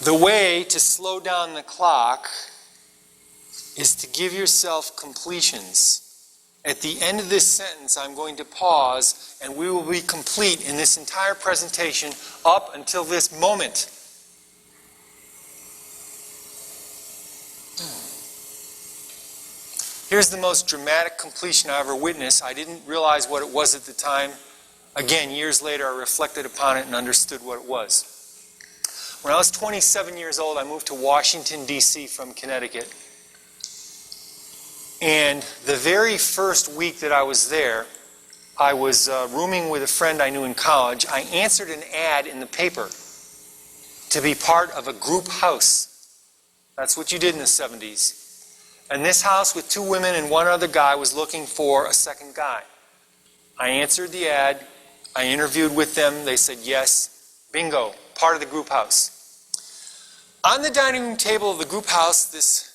The way to slow down the clock is to give yourself completions. At the end of this sentence, I'm going to pause, and we will be complete in this entire presentation up until this moment. Here's the most dramatic completion I ever witnessed. I didn't realize what it was at the time. Again, years later, I reflected upon it and understood what it was. When I was 27 years old, I moved to Washington, D.C. from Connecticut. And the very first week that I was there, I was rooming with a friend I knew in college. I answered an ad in the paper to be part of a group house. That's what you did in the 70s. And this house with 2 women and 1 other guy was looking for a second guy. I answered the ad. I interviewed with them. They said yes. Bingo. Part of the group house. On the dining room table of the group house, this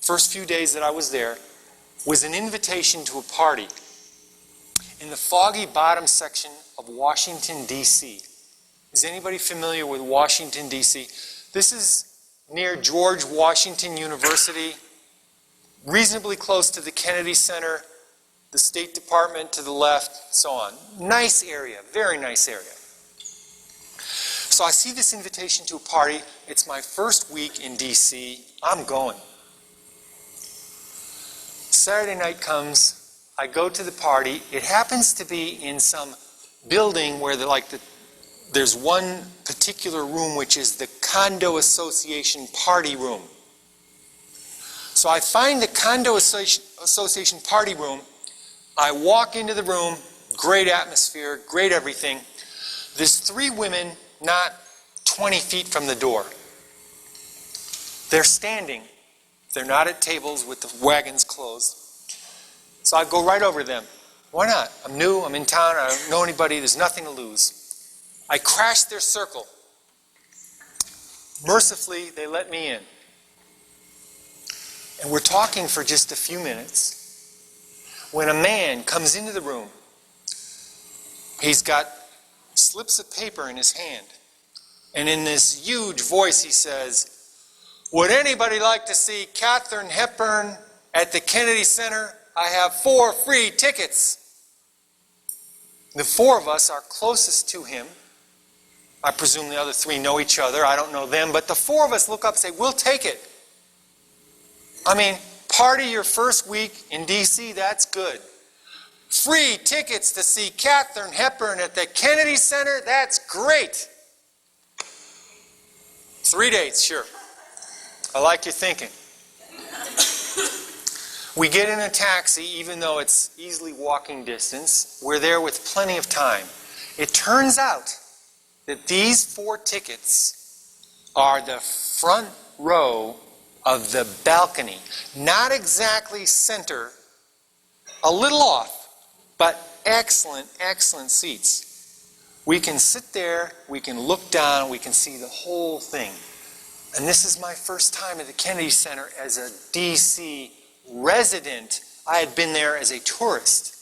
first few days that I was there, was an invitation to a party in the foggy bottom section of Washington, D.C. Is anybody familiar with Washington, D.C.? This is near George Washington University, reasonably close to the Kennedy Center, the State Department to the left, so on. Nice area, very nice area. So I see this invitation to a party. It's my first week in D.C. I'm going. Saturday night comes, I go to the party. It happens to be in some building where there's one particular room which is the condo association party room. So I find the condo association party room. I walk into the room, great atmosphere, great everything. There's 3 women not 20 feet from the door. They're standing. They're not at tables with the wagons closed. So I go right over to them. Why not? I'm new, I'm in town, I don't know anybody, there's nothing to lose. I crash their circle. Mercifully, they let me in. And we're talking for just a few minutes when a man comes into the room. He's got slips of paper in his hand. And in this huge voice he says, "Would anybody like to see Katharine Hepburn at the Kennedy Center? I have 4 free tickets." The 4 of us are closest to him. I presume the other 3 know each other. I don't know them. But the 4 of us look up and say, "We'll take it." I mean, party your first week in D.C., that's good. Free tickets to see Katharine Hepburn at the Kennedy Center, that's great. 3 dates, sure. I like your thinking. We get in a taxi, even though it's easily walking distance. We're there with plenty of time. It turns out that these 4 tickets are the front row of the balcony. Not exactly center, a little off, but excellent, excellent seats. We can sit there, we can look down, we can see the whole thing. And this is my first time at the Kennedy Center as a D.C. resident. I had been there as a tourist.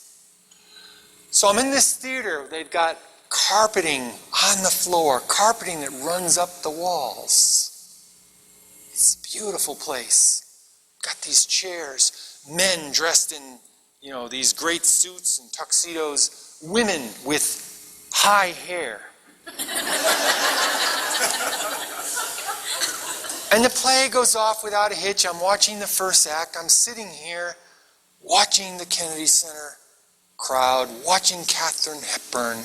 So I'm in this theater. They've got carpeting on the floor, carpeting that runs up the walls. It's a beautiful place. Got these chairs, men dressed in, these great suits and tuxedos, women with high hair. And the play goes off without a hitch. I'm watching the first act. I'm sitting here watching the Kennedy Center crowd, watching Katharine Hepburn,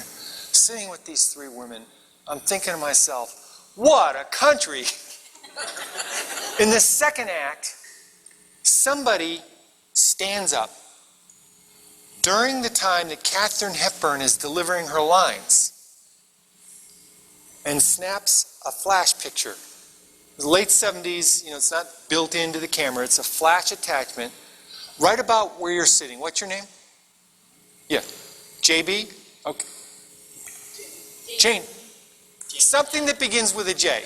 sitting with these 3 women. I'm thinking to myself, what a country. In the second act, somebody stands up during the time that Katharine Hepburn is delivering her lines and snaps a flash picture. The late 70s, it's not built into the camera. It's a flash attachment right about where you're sitting. What's your name? Yeah. JB? Okay. Jane. Something that begins with a J.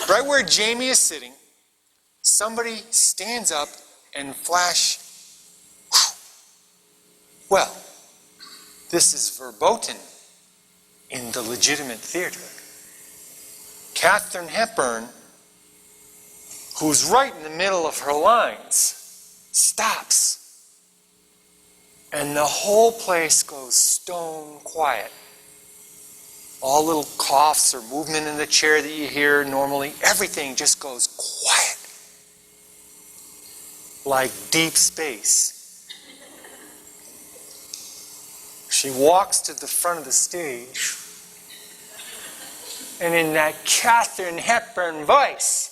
Right where Jamie is sitting, somebody stands up and flash. Well, this is verboten in the legitimate theater. Katharine Hepburn, who's right in the middle of her lines, stops. And the whole place goes stone quiet. All little coughs or movement in the chair that you hear normally, everything just goes quiet. Like deep space. She walks to the front of the stage, and in that Katharine Hepburn voice,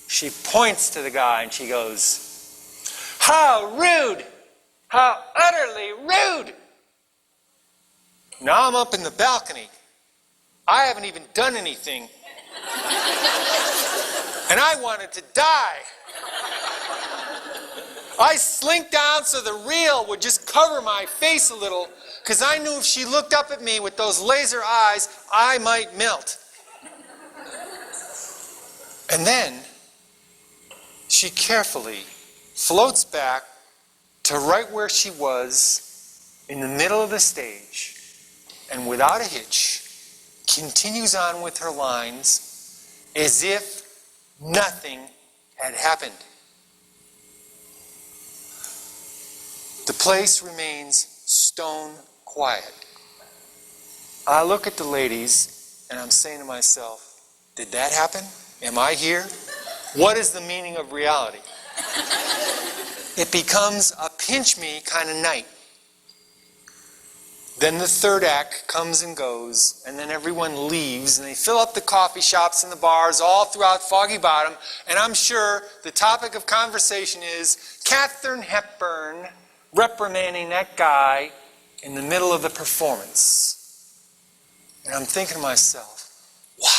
she points to the guy and she goes, "How rude! How utterly rude!" Now I'm up in the balcony. I haven't even done anything. And I wanted to die. I slinked down so the reel would just cover my face a little, because I knew if she looked up at me with those laser eyes, I might melt. And then she carefully floats back to right where she was in the middle of the stage, and without a hitch continues on with her lines as if nothing had happened. The place remains stone quiet. I look at the ladies and I'm saying to myself, did that happen? Am I here? What is the meaning of reality? It becomes a pinch me kind of night. Then the third act comes and goes, and then everyone leaves, and they fill up the coffee shops and the bars all throughout Foggy Bottom, and I'm sure the topic of conversation is Katharine Hepburn reprimanding that guy in the middle of the performance. And I'm thinking to myself, wow,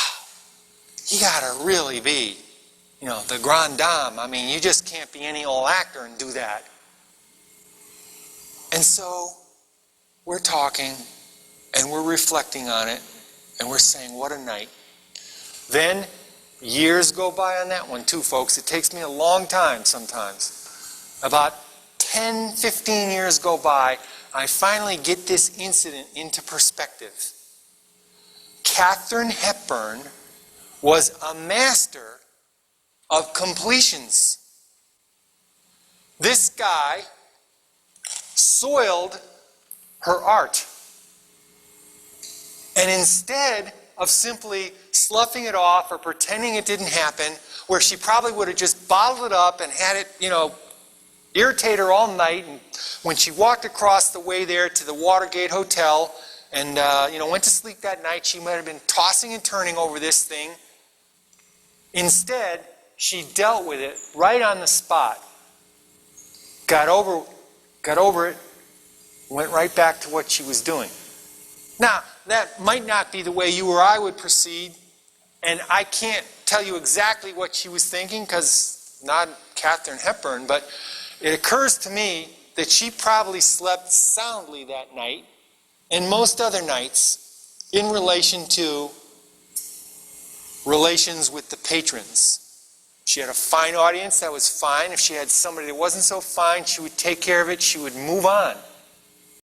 you gotta really be, the grande dame. I mean, you just can't be any old actor and do that. And so we're talking and we're reflecting on it and we're saying, what a night. Then years go by on that one too, folks. It takes me a long time sometimes. About 10, 15 years go by, I finally get this incident into perspective. Katharine Hepburn was a master of completions. This guy soiled her art. And instead of simply sloughing it off or pretending it didn't happen, where she probably would have just bottled it up and had it, irritate her all night, and when she walked across the way there to the Watergate Hotel and went to sleep that night, she might have been tossing and turning over this thing. Instead, she dealt with it right on the spot. Got over it, went right back to what she was doing. Now, that might not be the way you or I would proceed, and I can't tell you exactly what she was thinking, because not Katharine Hepburn, but it occurs to me that she probably slept soundly that night, and most other nights, in relation to relations with the patrons. She had a fine audience, that was fine. If she had somebody that wasn't so fine, she would take care of it, she would move on.